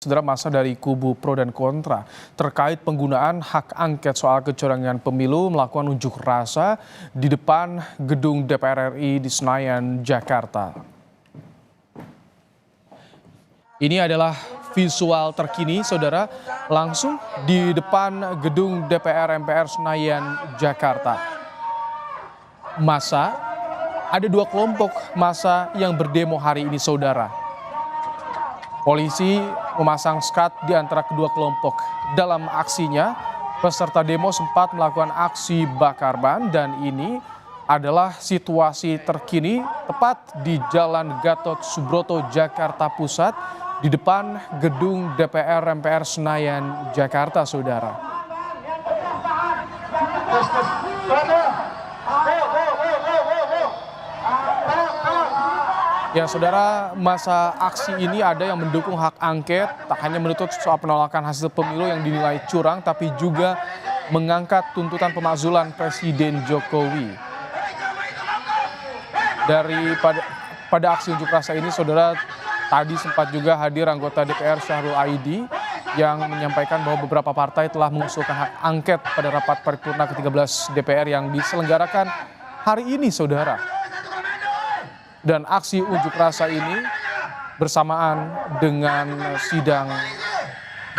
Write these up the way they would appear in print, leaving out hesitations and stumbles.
Saudara, masa dari kubu pro dan kontra terkait penggunaan hak angket soal kecurangan pemilu melakukan unjuk rasa di depan gedung DPR RI di Senayan, Jakarta. Ini adalah visual terkini, saudara, langsung di depan gedung DPR MPR Senayan, Jakarta. Ada dua kelompok massa yang berdemo hari ini, saudara. Polisi memasang sekat di antara kedua kelompok. Dalam aksinya, peserta demo sempat melakukan aksi bakar ban dan ini adalah situasi terkini tepat di Jalan Gatot Subroto, Jakarta Pusat di depan gedung DPR MPR Senayan, Jakarta, saudara. Ya, saudara, masa aksi ini ada yang mendukung hak angket, tak hanya menuntut soal penolakan hasil pemilu yang dinilai curang, tapi juga mengangkat tuntutan pemakzulan Presiden Jokowi. Pada aksi unjuk rasa ini, saudara, tadi sempat juga hadir anggota DPR Syahrul Aidi yang menyampaikan bahwa beberapa partai telah mengusulkan hak angket pada rapat paripurna ke-13 DPR yang diselenggarakan hari ini, saudara. Dan aksi unjuk rasa ini bersamaan dengan sidang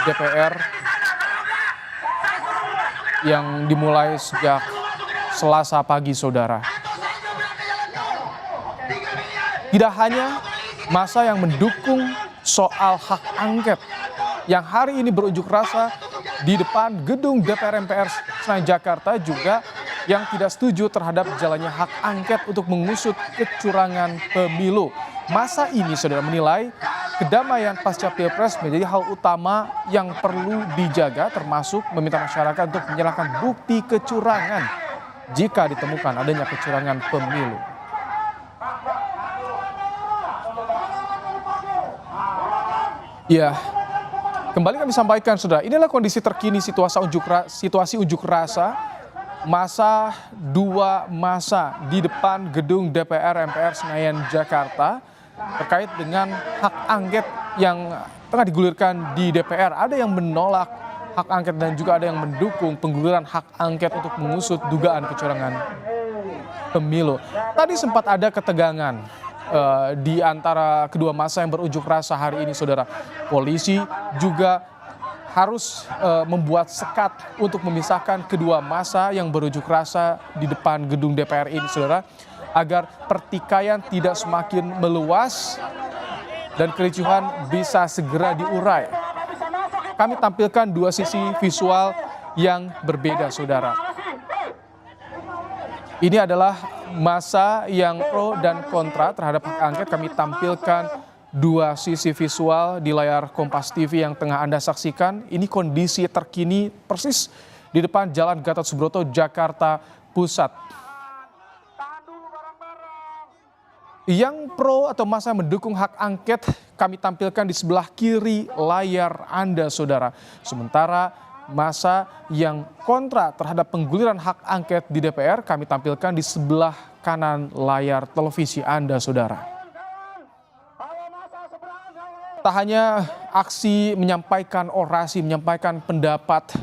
DPR yang dimulai sejak Selasa pagi, saudara. Tidak hanya massa yang mendukung soal hak angket yang hari ini berunjuk rasa di depan gedung DPR MPR Senayan, Jakarta, juga yang tidak setuju terhadap jalannya hak angket untuk mengusut kecurangan pemilu. Masa ini, saudara, menilai kedamaian pasca Pilpres menjadi hal utama yang perlu dijaga, termasuk meminta masyarakat untuk menyerahkan bukti kecurangan jika ditemukan adanya kecurangan pemilu. Ya, kembali kami sampaikan, saudara, inilah kondisi terkini situasi unjuk rasa dua massa di depan gedung DPR MPR Senayan, Jakarta terkait dengan hak angket yang tengah digulirkan di DPR. Ada yang menolak hak angket dan juga ada yang mendukung pengguliran hak angket untuk mengusut dugaan kecurangan pemilu. Tadi sempat ada ketegangan di antara kedua massa yang berunjuk rasa hari ini, saudara. Polisi juga harus membuat sekat untuk memisahkan kedua massa yang berunjuk rasa di depan gedung DPR ini, saudara, agar pertikaian tidak semakin meluas dan kericuhan bisa segera diurai. Kami tampilkan dua sisi visual yang berbeda, saudara. Ini adalah massa yang pro dan kontra terhadap hak angket. Kami tampilkan dua sisi visual di layar Kompas TV yang tengah Anda saksikan. Ini kondisi terkini persis di depan Jalan Gatot Subroto, Jakarta Pusat. Yang pro atau massa mendukung hak angket kami tampilkan di sebelah kiri layar Anda, saudara. Sementara massa yang kontra terhadap pengguliran hak angket di DPR kami tampilkan di sebelah kanan layar televisi Anda, saudara. Tak hanya aksi menyampaikan orasi, menyampaikan pendapat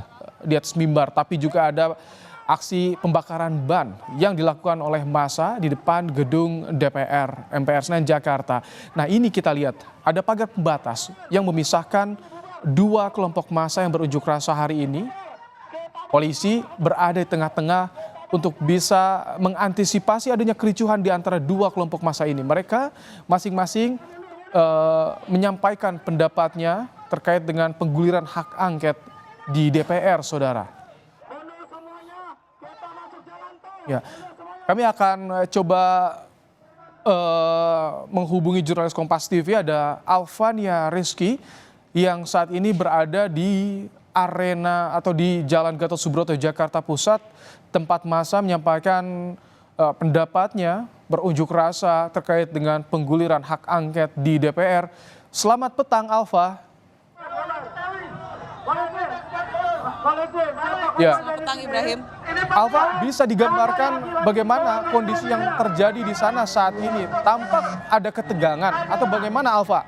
di atas mimbar, tapi juga ada aksi pembakaran ban yang dilakukan oleh massa di depan gedung DPR MPR Senayan, Jakarta. Nah, ini kita lihat ada pagar pembatas yang memisahkan dua kelompok massa yang berunjuk rasa hari ini. Polisi berada di tengah-tengah untuk bisa mengantisipasi adanya kericuhan di antara dua kelompok massa ini. Mereka masing-masing menyampaikan pendapatnya terkait dengan pengguliran hak angket di DPR, saudara. Ya, kami akan coba menghubungi jurnalis Kompas TV, ada Alvania Rizky yang saat ini berada di arena atau di Jalan Gatot Subroto, Jakarta Pusat, tempat massa menyampaikan pendapatnya berunjuk rasa terkait dengan pengguliran hak angket di DPR. Selamat petang, Alfa. Ya. Selamat petang, Ibrahim. Alfa, bisa digambarkan bagaimana kondisi yang terjadi di sana saat ini? Tampak ada ketegangan atau bagaimana, Alfa?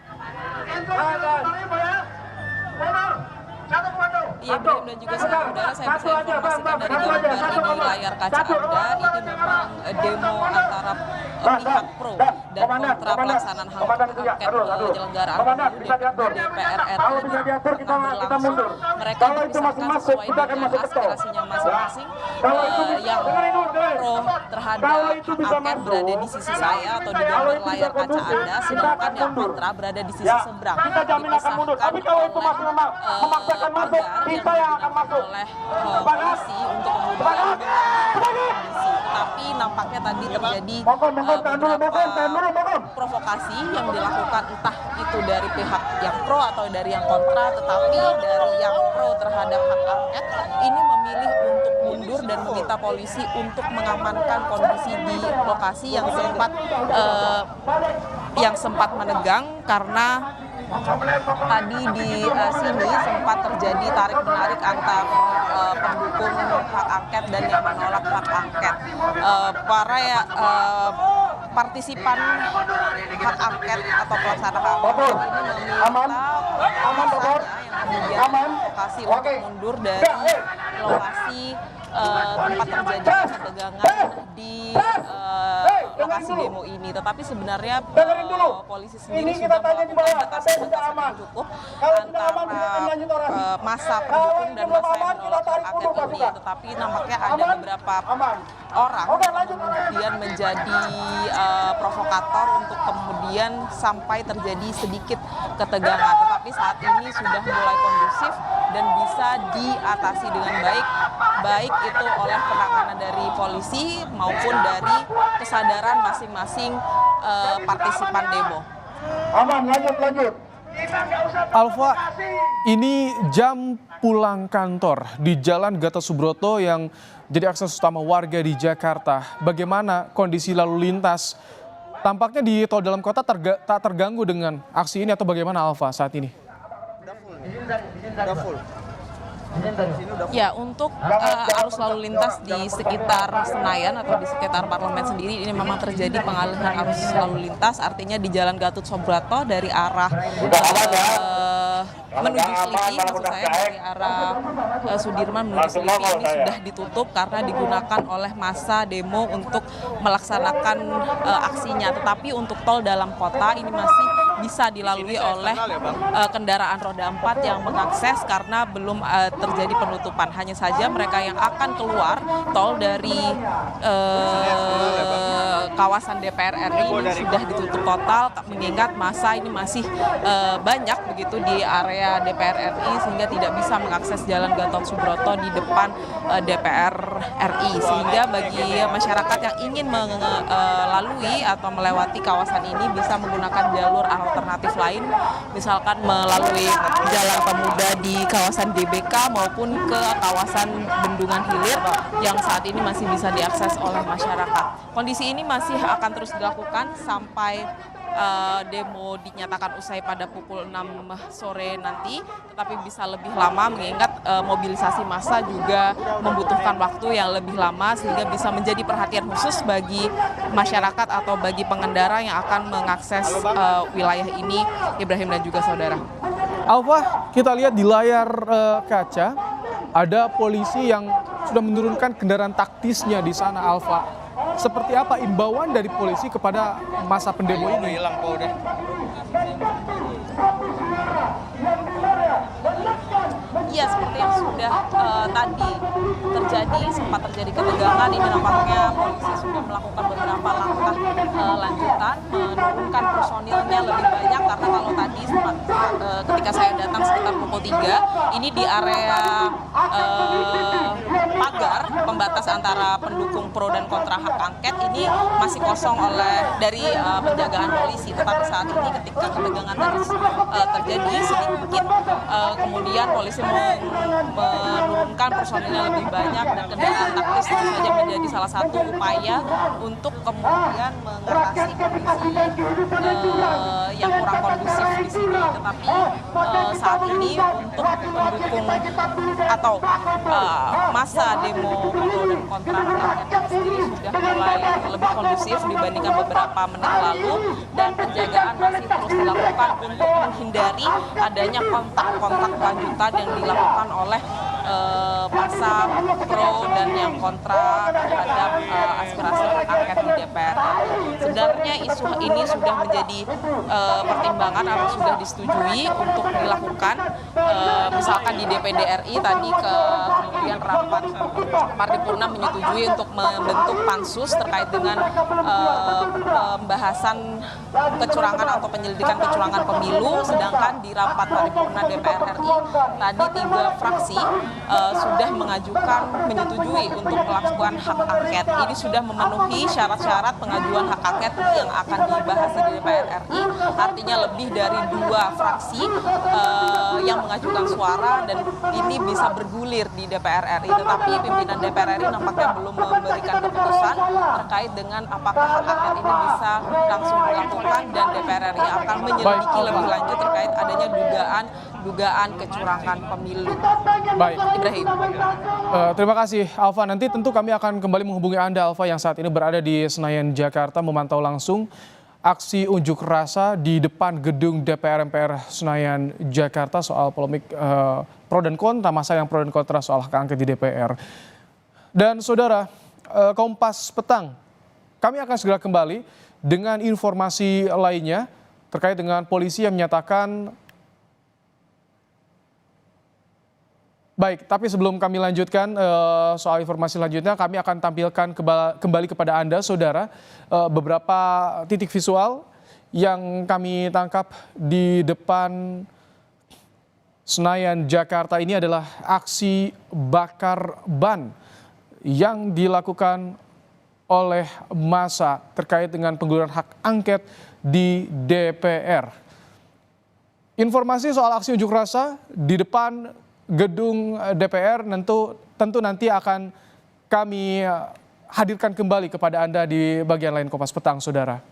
Iya, Ibrahim dan juga saudara, saya bisa informasikan dari gambar di layar kaca Anda, ini memang demo antara pihak pro dan kontra pelaksanaan hak angket penyelenggaraan pemilu di DPR RI berlangsung. Mereka dipisahkan sesuai dengan aspirasinya masing-masing. Yang pro terhadap hak angket berada di sisi saya atau di gambar layar kaca Anda, sedangkan yang kontra berada di sisi seberang. Dipisahkan oleh pagar yang digunakan oleh polisi untuk kemudian kondisi. Tapi nampaknya tadi terjadi beberapa provokasi yang dilakukan, entah itu dari pihak yang pro atau dari yang kontra, tetapi dari yang pro terhadap hak angket ini memilih untuk mundur dan meminta polisi untuk mengamankan kondisi di lokasi yang sempat menegang karena tadi di sini sempat terjadi tarik-menarik antar pendukung hak angket dan yang menolak hak angket. Partisipan hak angket atau pelaksana hak angket ini meminta masanya yang kemudian lokasi untuk mundur dari lokasi tempat terjadinya ketegangan di lokasi demo ini. Tetapi sebenarnya polisi sendiri sudah melakukan batasan-batasan yang cukup antara massa pendukung dan massa yang menolak hak angket ini. Tetapi nampaknya ada beberapa orang yang kemudian menjadi provokator untuk kemudian sampai terjadi sedikit ketegangan. Tetapi saat ini sudah mulai kondusif dan bisa diatasi dengan baik itu oleh penanganan dari polisi maupun dari kesadaran masing-masing partisipan demo. Aman, lanjut. Alfa, ini jam pulang kantor di Jalan Gatot Subroto yang jadi akses utama warga di Jakarta. Bagaimana kondisi lalu lintas? Tampaknya di tol dalam kota tak terganggu dengan aksi ini atau bagaimana Alfa saat ini? Udah full. Ya, untuk arus lalu lintas di sekitar Senayan atau di sekitar parlemen sendiri ini memang terjadi pengalihan arus lalu lintas, artinya di Jalan Gatot Subroto dari arah menuju Selipi, maksud saya dari arah Sudirman menuju Selipi ini sudah ditutup karena digunakan oleh massa demo untuk melaksanakan aksinya. Tetapi untuk tol dalam kota ini masih bisa dilalui oleh kendaraan roda 4 yang mengakses karena belum terjadi penutupan. Hanya saja mereka yang akan keluar tol dari kawasan DPR RI ini sudah ditutup total, mengingat massa ini masih banyak begitu di area DPR RI sehingga tidak bisa mengakses Jalan Gatot Subroto di depan DPR RI. Sehingga bagi masyarakat yang ingin melalui atau melewati kawasan ini bisa menggunakan jalur alternatif lain, misalkan melalui Jalan Pemuda di kawasan DBK maupun ke kawasan Bendungan Hilir yang saat ini masih bisa diakses oleh masyarakat. Kondisi ini masih akan terus dilakukan sampai demo dinyatakan usai pada pukul 6 sore nanti, tetapi bisa lebih lama mengingat mobilisasi massa juga membutuhkan waktu yang lebih lama sehingga bisa menjadi perhatian khusus bagi masyarakat atau bagi pengendara yang akan mengakses wilayah ini, Ibrahim dan juga saudara. Alfa, kita lihat di layar kaca ada polisi yang sudah menurunkan kendaraan taktisnya di sana, Alfa. Seperti apa imbauan dari polisi kepada massa pendemo ini? Iya, seperti yang sudah tadi sempat terjadi ketegangan, ini nampaknya polisi sudah melakukan beberapa langkah lanjutan, menurunkan personilnya lebih banyak karena kalau tadi ketika saya datang sekitar pukul 3, ini di area pagar pembatas antara pendukung pro dan kontra hak angket ini masih kosong dari penjagaan polisi. Tetapi saat ini ketika ketegangan terjadi sedikit, kemudian polisi menurunkan personilnya lebih banyak dan kendaraan taktis tentu saja menjadi salah satu upaya untuk kemudian mengatasi kondisi yang kurang kondusif di sini. Tetapi saat ini untuk mendukung atau masa demo pro dan kontra hak angket sendiri sudah mulai lebih kondusif dibandingkan beberapa menit lalu, dan penjagaan masih terus dilakukan untuk menghindari adanya kontak-kontak lanjutan yang dilakukan oleh masa pro dan yang kontra terhadap aspirasi hak angket di DPR. Sebenarnya isu ini sudah menjadi pertimbangan atau sudah disetujui untuk dilakukan, misalkan di DPD RI tadi kemudian rapat paripurna menyetujui untuk membentuk pansus terkait dengan pembahasan kecurangan atau penyelidikan kecurangan pemilu, sedangkan di rapat paripurna DPR RI tadi 3 fraksi sudah mengajukan menyetujui untuk melakukan hak angket. Ini sudah memenuhi syarat-syarat pengajuan hak angket yang akan dibahas di DPR RI. Artinya lebih dari 2 fraksi yang mengajukan suara dan ini bisa bergulir di DPR RI. Tetapi pimpinan DPR RI nampaknya belum memberikan keputusan terkait dengan apakah hak angket ini bisa langsung dilakukan dan DPR RI akan menyelidiki lebih lanjut terkait adanya dugaan kecurangan pemilu. Baik, Ibrahim. Terima kasih Alfa. Nanti tentu kami akan kembali menghubungi Anda Alfa yang saat ini berada di Senayan, Jakarta, memantau langsung aksi unjuk rasa di depan gedung DPR MPR Senayan, Jakarta soal polemik pro dan kontra, masa yang pro dan kontra soal hak angket di DPR. Dan saudara, Kompas Petang, kami akan segera kembali dengan informasi lainnya terkait dengan polisi yang menyatakan. Baik, tapi sebelum kami lanjutkan soal informasi selanjutnya, kami akan tampilkan kembali kepada Anda, saudara, beberapa titik visual yang kami tangkap di depan Senayan, Jakarta. Ini adalah aksi bakar ban yang dilakukan oleh massa terkait dengan pengguliran hak angket di DPR. Informasi soal aksi unjuk rasa di depan gedung DPR tentu nanti akan kami hadirkan kembali kepada Anda di bagian lain Kompas Petang, saudara.